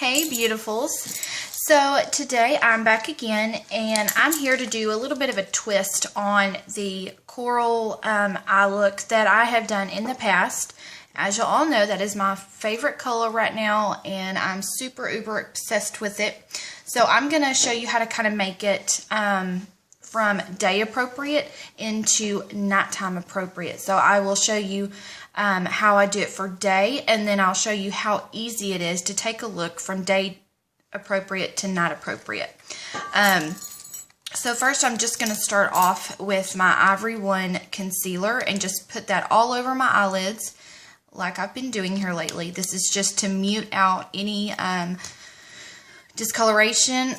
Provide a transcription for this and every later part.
Hey beautifuls. So today I'm back again and I'm here to do a little bit of a twist on the coral eye look that I have done in the past. As you all know, that is my favorite color right now and I'm super uber obsessed with it. So I'm going to show you how to kind of make it from day appropriate into nighttime appropriate. So I will show you how I do it for day, and then I'll show you how easy it is to take a look from day appropriate to night appropriate. So first I'm just going to start off with my Ivory One concealer and just put that all over my eyelids like I've been doing here lately. This is just to mute out any discoloration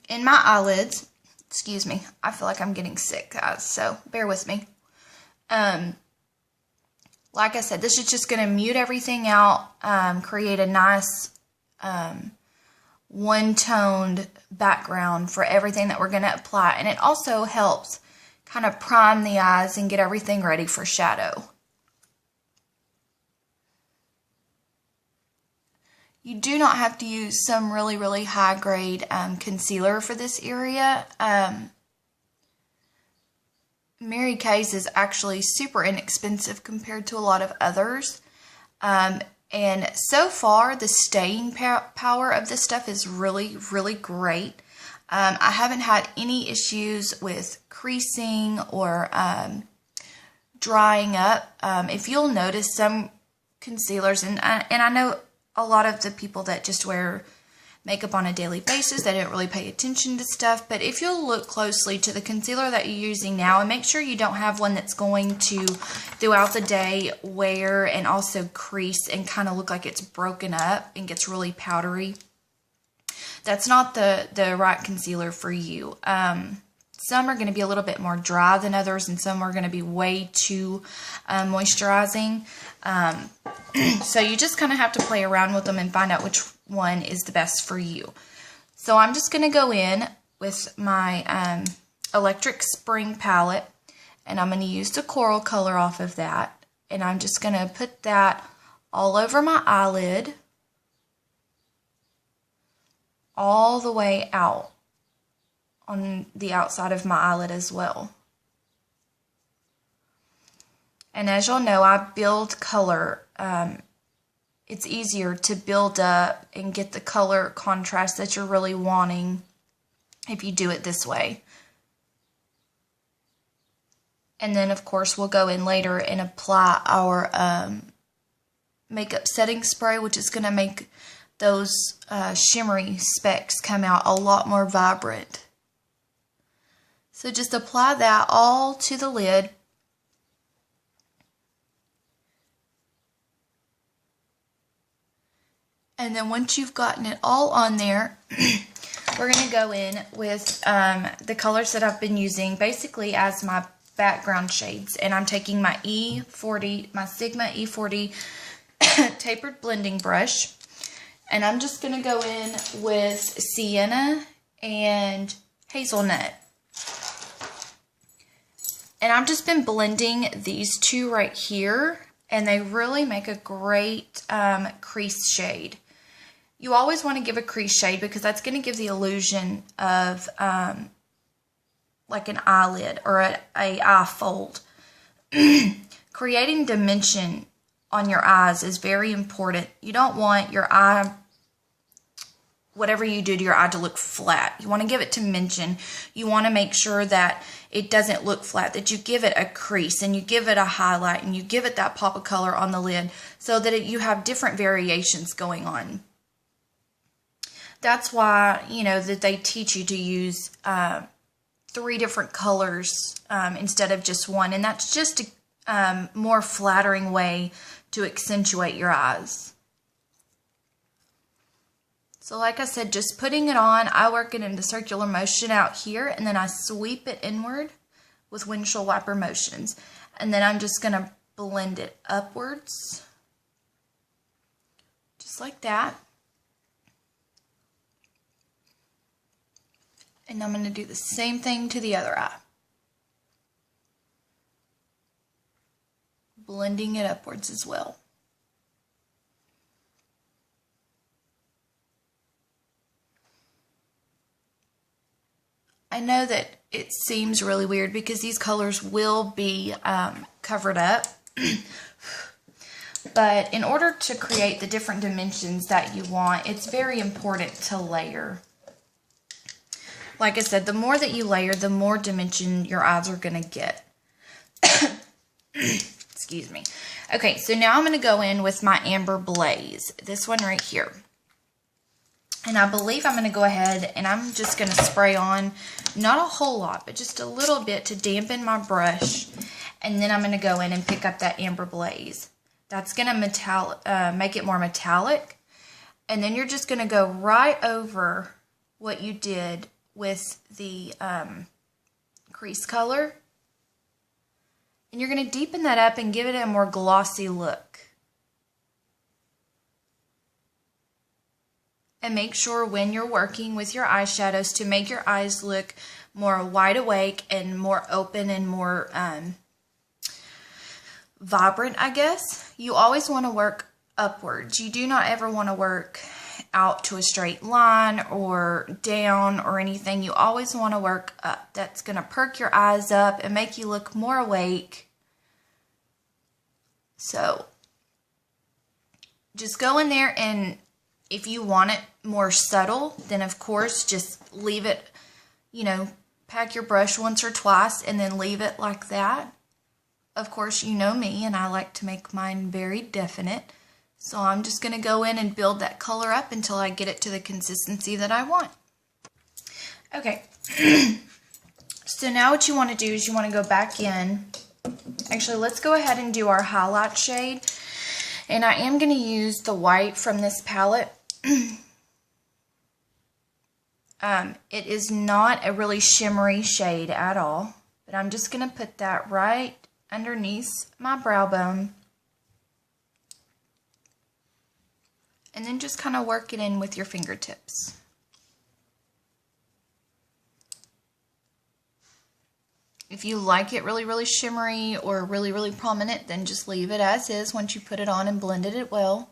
in my eyelids. Excuse me, I feel like I'm getting sick, guys, so bear with me. Like I said, this is just going to mute everything out, create a nice one-toned background for everything that we're going to apply. And it also helps kind of prime the eyes and get everything ready for shadow. You do not have to use some really, really high-grade concealer for this area. Mary Kay's is actually super inexpensive compared to a lot of others. And so far, the staying power of this stuff is really, really great. I haven't had any issues with creasing or drying up. If you'll notice, some concealers, and I know a lot of the people that just wear makeup on a daily basis, they don't really pay attention to stuff, but if you'll look closely to the concealer that you're using now and make sure you don't have one that's going to throughout the day wear and also crease and kind of look like it's broken up and gets really powdery, that's not the right concealer for you. Some are going to be a little bit more dry than others, and some are going to be way too moisturizing. So you just kind of have to play around with them and find out which one is the best for you. So I'm just going to go in with my Electric Spring palette, and I'm going to use the coral color off of that. And I'm just going to put that all over my eyelid, all the way out on the outside of my eyelid as well. And as y'all know, I build color. It's easier to build up and get the color contrast that you're really wanting if you do it this way. And then, of course, we'll go in later and apply our makeup setting spray, which is going to make those shimmery specks come out a lot more vibrant. So just apply that all to the lid. And then once you've gotten it all on there, we're going to go in with the colors that I've been using basically as my background shades. And I'm taking my E40, my Sigma E40 tapered blending brush. And I'm just going to go in with Sienna and Hazelnut. And I've just been blending these two right here, and they really make a great crease shade. You always want to give a crease shade because that's going to give the illusion of like an eyelid or an eye fold. Creating dimension on your eyes is very important. You don't want your eye, whatever you do to your eye, to look flat. You want to give it dimension. You want to make sure that it doesn't look flat, that you give it a crease and you give it a highlight and you give it that pop of color on the lid so that you have different variations going on. That's why, you know, that they teach you to use 3 different colors instead of just one. And that's just a more flattering way to accentuate your eyes. So like I said, just putting it on, I work it into circular motion out here, and then I sweep it inward with windshield wiper motions. And then I'm just going to blend it upwards, just like that. And I'm going to do the same thing to the other eye. Blending it upwards as well. I know that it seems really weird because these colors will be covered up. But in order to create the different dimensions that you want, it's very important to layer. Like I said, the more that you layer, the more dimension your eyes are going to get. Excuse me. Okay, so now I'm going to go in with my Amber Blaze. This one right here. And I believe I'm going to go ahead and I'm just going to spray on, not a whole lot, but just a little bit to dampen my brush. And then I'm going to go in and pick up that Amber Blaze. That's going to make it more metallic. And then you're just going to go right over what you did with the crease color. And you're going to deepen that up and give it a more glossy look. And make sure when you're working with your eyeshadows to make your eyes look more wide awake and more open and more vibrant, I guess. You always want to work upwards. You do not ever want to work out to a straight line or down or anything. You always want to work up. That's going to perk your eyes up and make you look more awake. So just go in there, and if you want it more subtle, then of course just leave it, you know, pack your brush once or twice and then leave it like that. Of course, you know me, and I like to make mine very definite. So I'm just going to go in and build that color up until I get it to the consistency that I want. Okay. So now what you want to do is you want to go back in. Actually, let's go ahead and do our highlight shade. And I am going to use the white from this palette. It is not a really shimmery shade at all. But I'm just going to put that right underneath my brow bone. And then just kind of work it in with your fingertips. If you like it really, really shimmery or really, really prominent, then just leave it as is once you put it on and blended it well.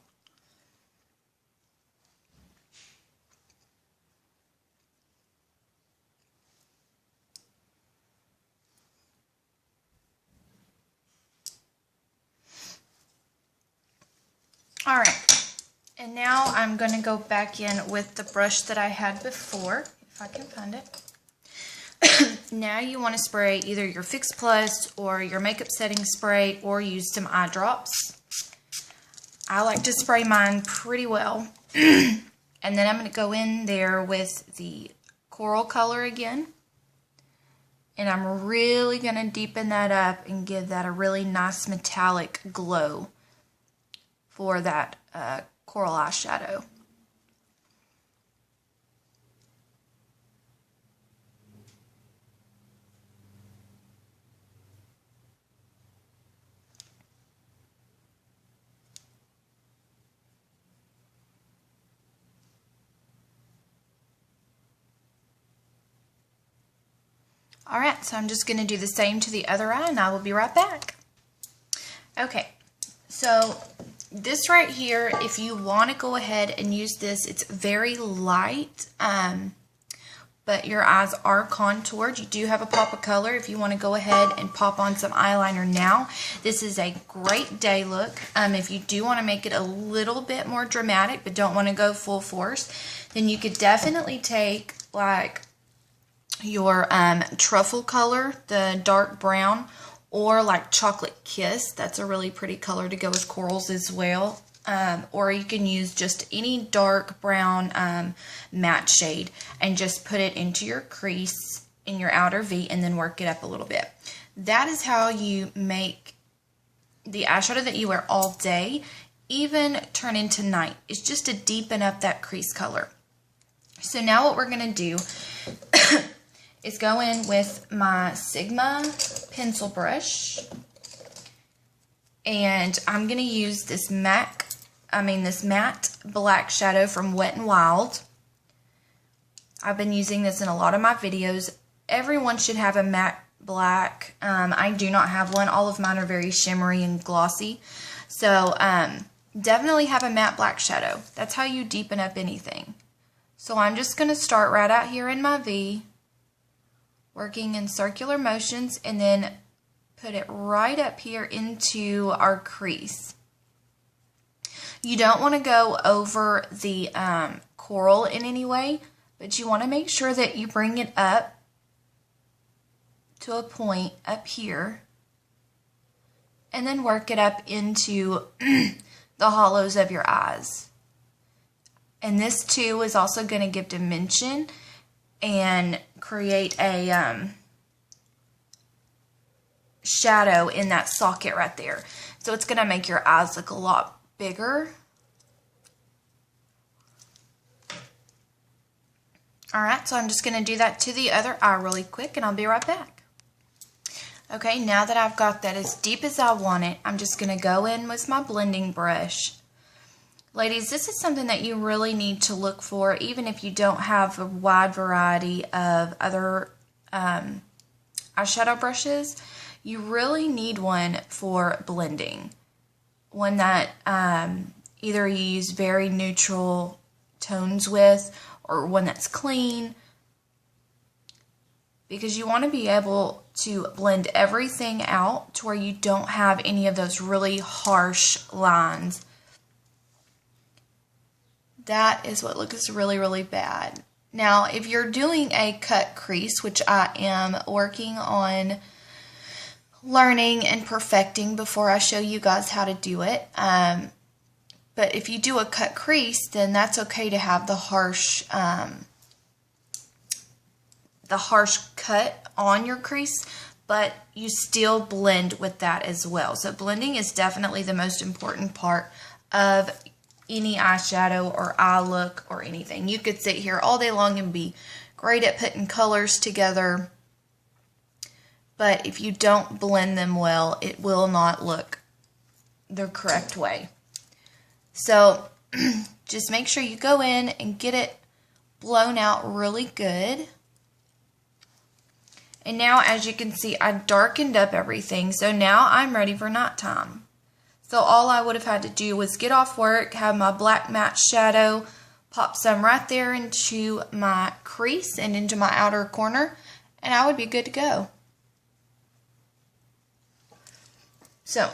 Alright, and now I'm going to go back in with the brush that I had before, if I can find it. Now you want to spray either your Fix Plus or your makeup setting spray, or use some eye drops. I like to spray mine pretty well. And then I'm going to go in there with the coral color again. And I'm really going to deepen that up and give that a really nice metallic glow for that coral eyeshadow. Alright, so I'm just going to do the same to the other eye, and I will be right back. Okay, so this right here, if you want to go ahead and use this, it's very light, but your eyes are contoured. You do have a pop of color if you want to go ahead and pop on some eyeliner now. This is a great day look. If you do want to make it a little bit more dramatic but don't want to go full force, then you could definitely take like your truffle color, the dark brown, or like Chocolate Kiss. That's a really pretty color to go with corals as well. Or you can use just any dark brown matte shade and just put it into your crease in your outer V and then work it up a little bit. That is how you make the eyeshadow that you wear all day even turn into night. It's just to deepen up that crease color. So now what we're going to do is go in with my Sigma pencil brush, and I'm going to use this matte black shadow from Wet n Wild. I've been using this in a lot of my videos. Everyone should have a matte black. I do not have one. All of mine are very shimmery and glossy. So definitely have a matte black shadow. That's how you deepen up anything. So I'm just going to start right out here in my V, working in circular motions, and then put it right up here into our crease. You don't want to go over the coral in any way, but you want to make sure that you bring it up to a point up here and then work it up into the hollows of your eyes. And this too is also going to give dimension and create a shadow in that socket right there. So it's going to make your eyes look a lot bigger. Alright, so I'm just going to do that to the other eye really quick, and I'll be right back. Okay, now that I've got that as deep as I want it, I'm just going to go in with my blending brush. Ladies, this is something that you really need to look for, even if you don't have a wide variety of other eyeshadow brushes. You really need one for blending. One that either you use very neutral tones with, or one that's clean, because you want to be able to blend everything out to where you don't have any of those really harsh lines. That is what looks really, really bad. Now, if you're doing a cut crease, which I am working on learning and perfecting before I show you guys how to do it, but if you do a cut crease, then that's okay to have the harsh cut on your crease, but you still blend with that as well. So blending is definitely the most important part of any eyeshadow or eye look or anything. You could sit here all day long and be great at putting colors together, but if you don't blend them well, it will not look the correct way. So just make sure you go in and get it blown out really good. And now, as you can see, I darkened up everything, so now I'm ready for nighttime. So all I would have had to do was get off work, have my black matte shadow, pop some right there into my crease and into my outer corner, and I would be good to go. So,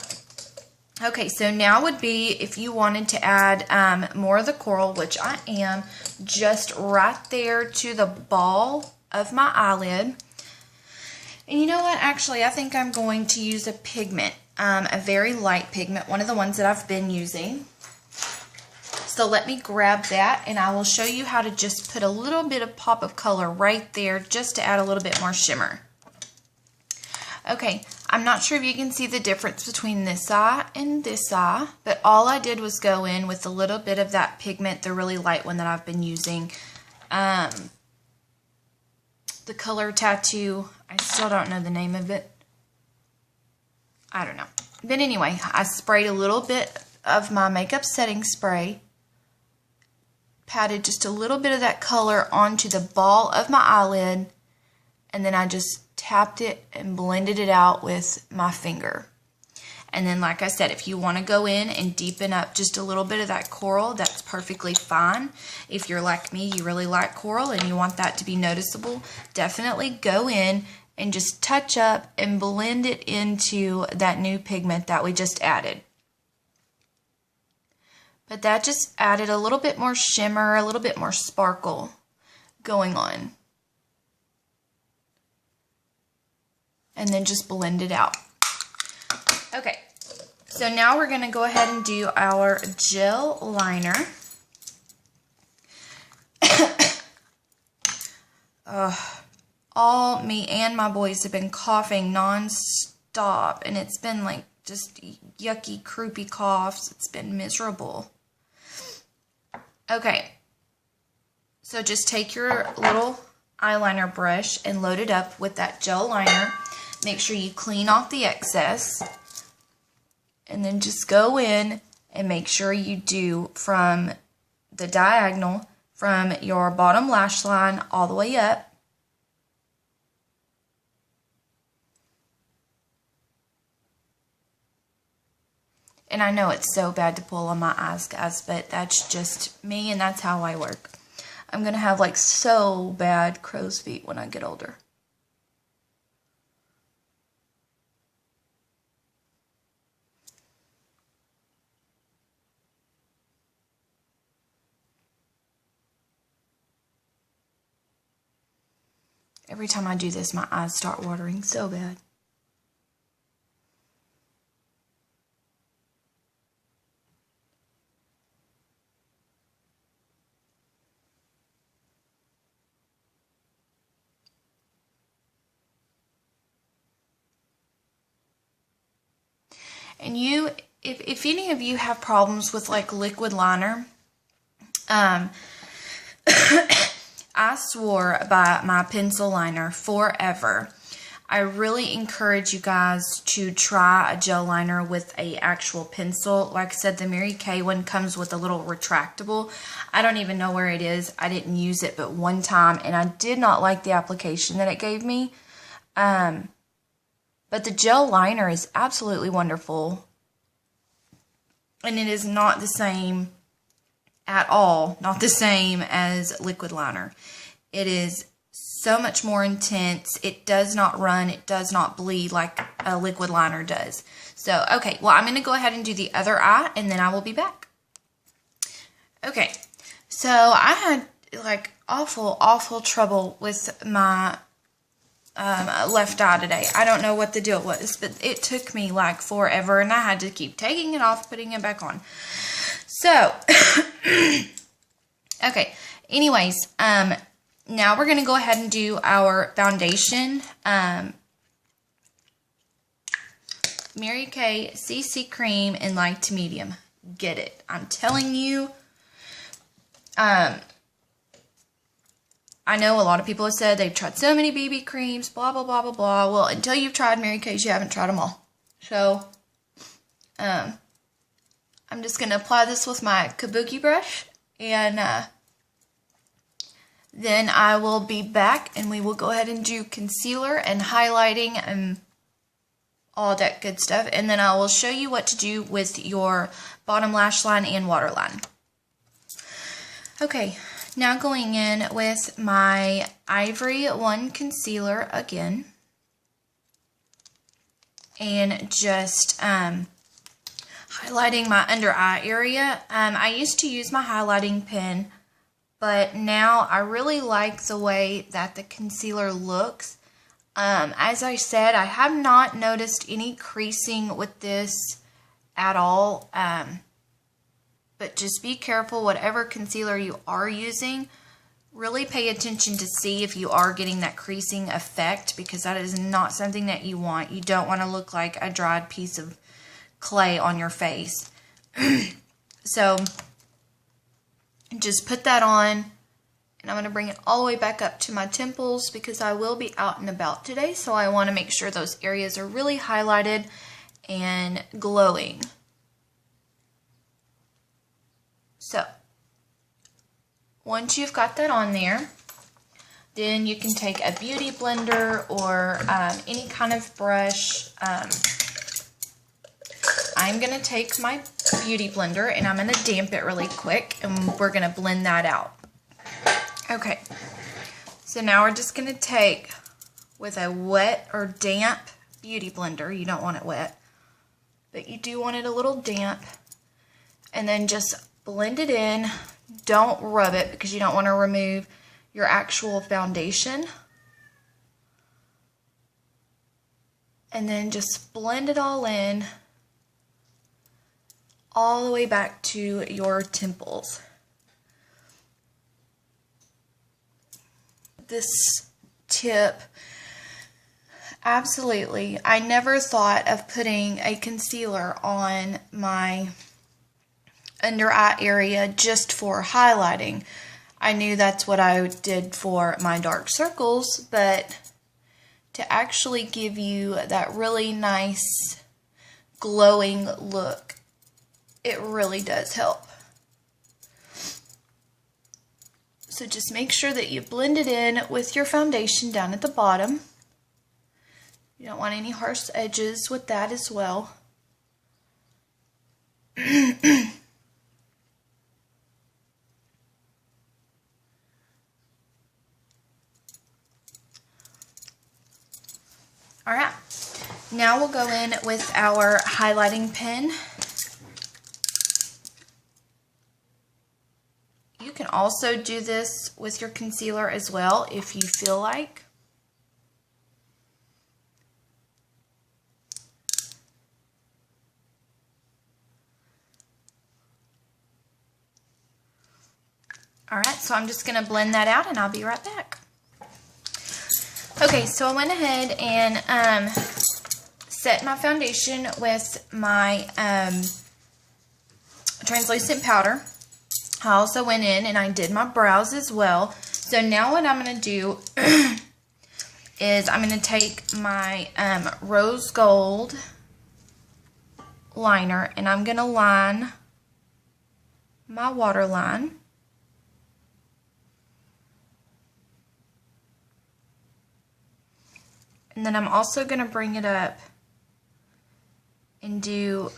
okay, so now would be if you wanted to add more of the coral, which I am, just right there to the ball of my eyelid. And you know what? Actually, I think I'm going to use a pigment, a very light pigment, one of the ones that I've been using. So let me grab that, and I will show you how to just put a little bit of pop of color right there just to add a little bit more shimmer. Okay, I'm not sure if you can see the difference between this eye and this eye, but all I did was go in with a little bit of that pigment, the really light one that I've been using. The color tattoo, I still don't know the name of it. I don't know. But anyway, I sprayed a little bit of my makeup setting spray, patted just a little bit of that color onto the ball of my eyelid, and then I just tapped it and blended it out with my finger. And then, like I said, if you want to go in and deepen up just a little bit of that coral, that's perfectly fine. If you're like me, you really like coral and you want that to be noticeable, definitely go in and just touch up and blend it into that new pigment that we just added. But that just added a little bit more shimmer, a little bit more sparkle going on. And then just blend it out. Okay, so now we're going to go ahead and do our gel liner. All me and my boys have been coughing non-stop, and it's been like just yucky, croupy coughs. It's been miserable. Okay, so just take your little eyeliner brush and load it up with that gel liner. Make sure you clean off the excess, and then just go in and make sure you do from the diagonal from your bottom lash line all the way up. And I know it's so bad to pull on my eyes, guys, but that's just me, and that's how I work. I'm going to have like so bad crow's feet when I get older. Every time I do this, my eyes start watering so bad. And if any of you have problems with like liquid liner, I swore by my pencil liner forever. I really encourage you guys to try a gel liner with a actual pencil. Like I said, the Mary Kay one comes with a little retractable. I don't even know where it is. I didn't use it but one time, and I did not like the application that it gave me. But the gel liner is absolutely wonderful. And it is not the same at all. Not the same as liquid liner. It is so much more intense. It does not run. It does not bleed like a liquid liner does. So, okay. Well, I'm going to go ahead and do the other eye, and then I will be back. Okay. So, I had like awful trouble with my left eye today. I don't know what the deal was, but it took me like forever, and I had to keep taking it off, putting it back on. So, okay. Anyways, now we're going to go ahead and do our foundation. Mary Kay CC Cream in light to medium. Get it. I'm telling you. I know a lot of people have said they've tried so many BB creams, blah, blah, blah, blah, blah. Well, until you've tried Mary Kay's, you haven't tried them all. So, I'm just going to apply this with my kabuki brush, and then I will be back, and we will go ahead and do concealer and highlighting and all that good stuff. And then I will show you what to do with your bottom lash line and waterline. Okay, now going in with my Ivory 1 concealer again. And just highlighting my under eye area. I used to use my highlighting pen, but now I really like the way that the concealer looks. As I said, I have not noticed any creasing with this at all. But just be careful, whatever concealer you are using, really pay attention to see if you are getting that creasing effect, because that is not something that you want. You don't want to look like a dried piece of clay on your face. So, just put that on, and I'm going to bring it all the way back up to my temples because I will be out and about today, so I want to make sure those areas are really highlighted and glowing. So, once you've got that on there, then you can take a beauty blender or any kind of brush. I'm going to take my beauty blender and I'm going to damp it really quick, and we're going to blend that out. Okay, so now we're just going to take with a wet or damp beauty blender. You don't want it wet, but you do want it a little damp. And then just blend it in. Don't rub it because you don't want to remove your actual foundation. And then just blend it all in, all the way back to your temples. This tip, absolutely, I never thought of putting a concealer on my under eye area just for highlighting. I knew that's what I did for my dark circles, but to actually give you that really nice glowing look, it really does help. So just make sure that you blend it in with your foundation down at the bottom. You don't want any harsh edges with that as well. Alright, now we'll go in with our highlighting pen. You can also do this with your concealer as well if you feel like. Alright, so I'm just going to blend that out and I'll be right back. Okay, so I went ahead and set my foundation with my translucent powder. I also went in and I did my brows as well. So now what I'm going to do is I'm going to take my rose gold liner and I'm going to line my waterline. And then I'm also going to bring it up and do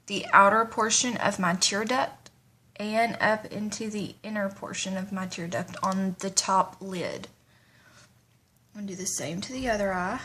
the outer portion of my tear duct and up into the inner portion of my tear duct on the top lid. I'm going to do the same to the other eye.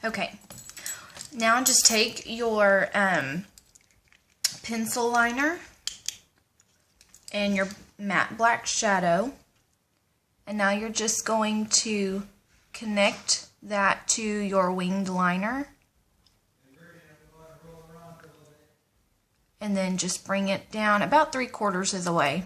Okay, now just take your pencil liner and your matte black shadow, and now you're just going to connect that to your winged liner, and then just bring it down about 3/4 of the way.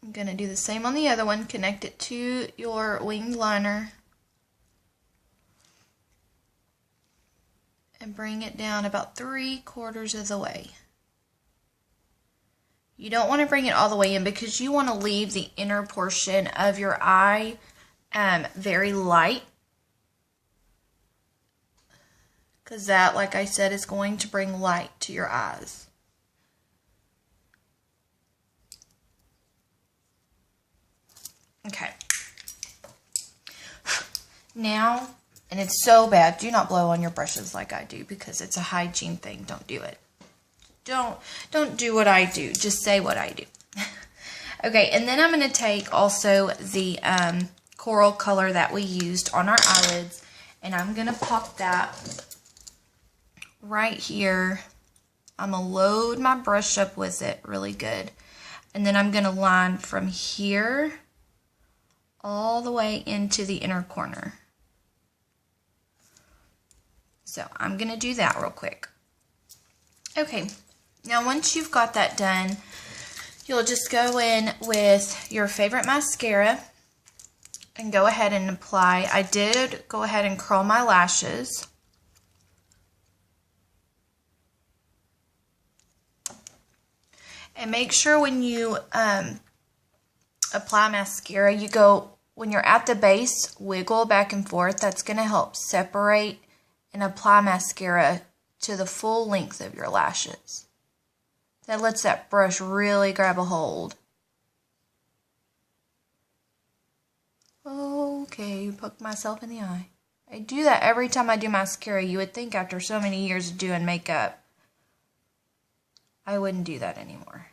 I'm going to do the same on the other one. Connect it to your winged liner and bring it down about 3/4 of the way. You don't want to bring it all the way in because you want to leave the inner portion of your eye very light, because that, like I said, is going to bring light to your eyes. Okay. Now, and it's so bad, do not blow on your brushes like I do because it's a hygiene thing. Don't do it. Don't do what I do. Just say what I do. Okay, and then I'm going to take also the coral color that we used on our eyelids, and I'm going to pop that right here. I'm going to load my brush up with it really good. And then I'm going to line from here all the way into the inner corner. So I'm going to do that real quick. Okay, now once you've got that done, you'll just go in with your favorite mascara and go ahead and apply. I did go ahead and curl my lashes. And make sure when you apply mascara, you go, when you're at the base, wiggle back and forth. That's going to help separate and apply mascara to the full length of your lashes. That lets that brush really grab a hold. Okay, poke myself in the eye. I do that every time I do mascara. You would think after so many years of doing makeup, I wouldn't do that anymore.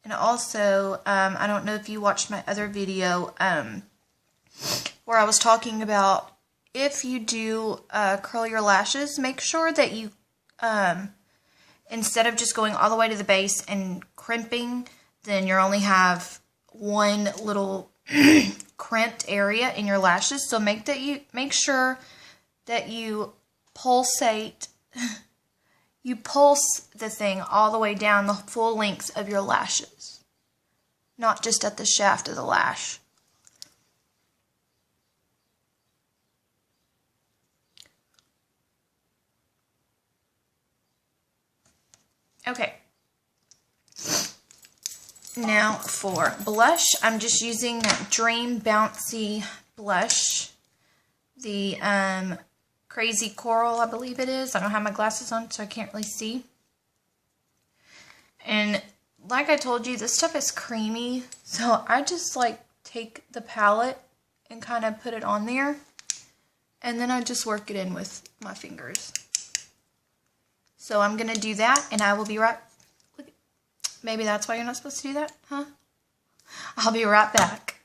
And also, I don't know if you watched my other video where I was talking about if you do curl your lashes, make sure that you, instead of just going all the way to the base and crimping, then you only have one little crimped area in your lashes. So make sure that you pulsate. You pulse the thing all the way down the full length of your lashes, not just at the shaft of the lash. Okay. Now for blush, I'm just using that Dream Bouncy blush. The Crazy Coral, I believe it is. I don't have my glasses on, so I can't really see. And like I told you, this stuff is creamy. So I just like take the palette and kind of put it on there. And then I just work it in with my fingers. So I'm going to do that, and I will be right... Look, maybe that's why you're not supposed to do that, huh? I'll be right back.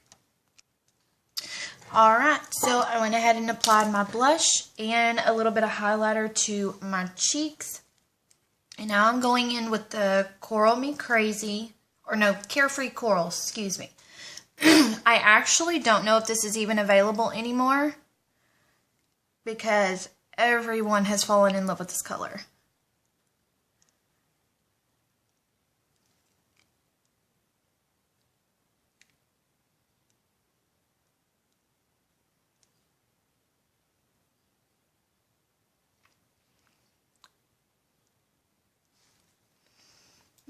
Alright, so I went ahead and applied my blush and a little bit of highlighter to my cheeks. And now I'm going in with the Coral Me Crazy, or no, Carefree Coral, excuse me. I actually don't know if this is even available anymore because everyone has fallen in love with this color.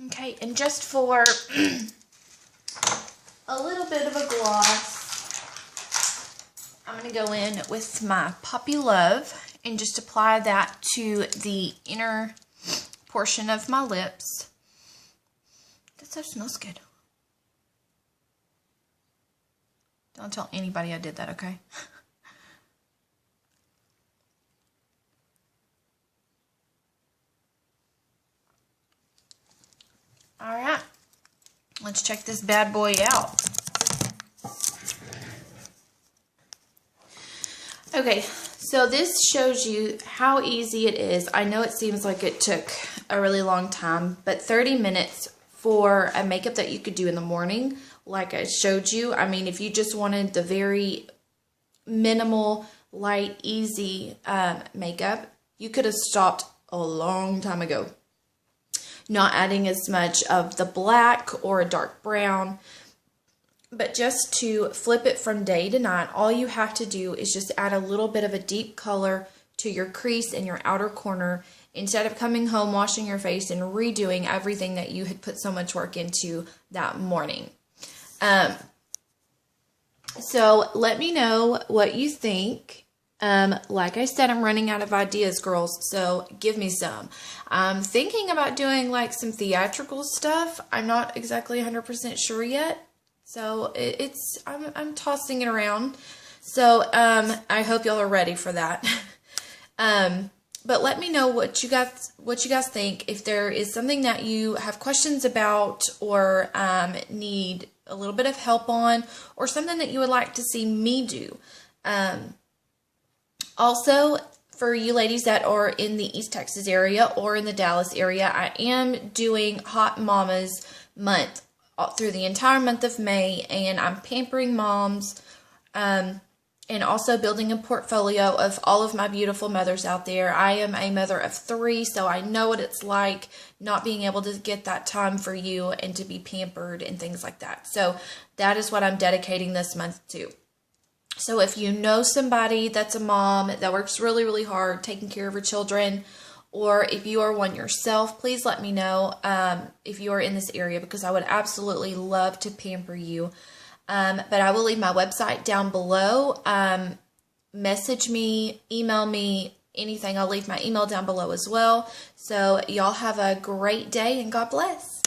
Okay, and just for a little bit of a gloss, I'm going to go in with my Poppy Love and just apply that to the inner portion of my lips. That stuff smells good. Don't tell anybody I did that, okay? Alright, let's check this bad boy out. Okay, so this shows you how easy it is. I know it seems like it took a really long time, but 30 minutes for a makeup that you could do in the morning, like I showed you. I mean, if you just wanted the very minimal, light, easy makeup, you could have stopped a long time ago. Not adding as much of the black or a dark brown, but just to flip it from day to night, all you have to do is just add a little bit of a deep color to your crease and your outer corner instead of coming home, washing your face, and redoing everything that you had put so much work into that morning. So let me know what you think. Like I said, I'm running out of ideas, girls, so give me some. I'm thinking about doing like some theatrical stuff. I'm not exactly 100% sure yet, so I'm tossing it around. So I hope y'all are ready for that. But let me know what you guys think. If there is something that you have questions about or need a little bit of help on, or something that you would like to see me do. Also, for you ladies that are in the East Texas area or in the Dallas area, I am doing Hot Mamas Month through the entire month of May, and I'm pampering moms and also building a portfolio of all of my beautiful mothers out there. I am a mother of 3, so I know what it's like not being able to get that time for you and to be pampered and things like that. So that is what I'm dedicating this month to. So if you know somebody that's a mom that works really, really hard taking care of her children, or if you are one yourself, please let me know if you are in this area, because I would absolutely love to pamper you. But I will leave my website down below. Message me, email me, anything. I'll leave my email down below as well. So y'all have a great day, and God bless.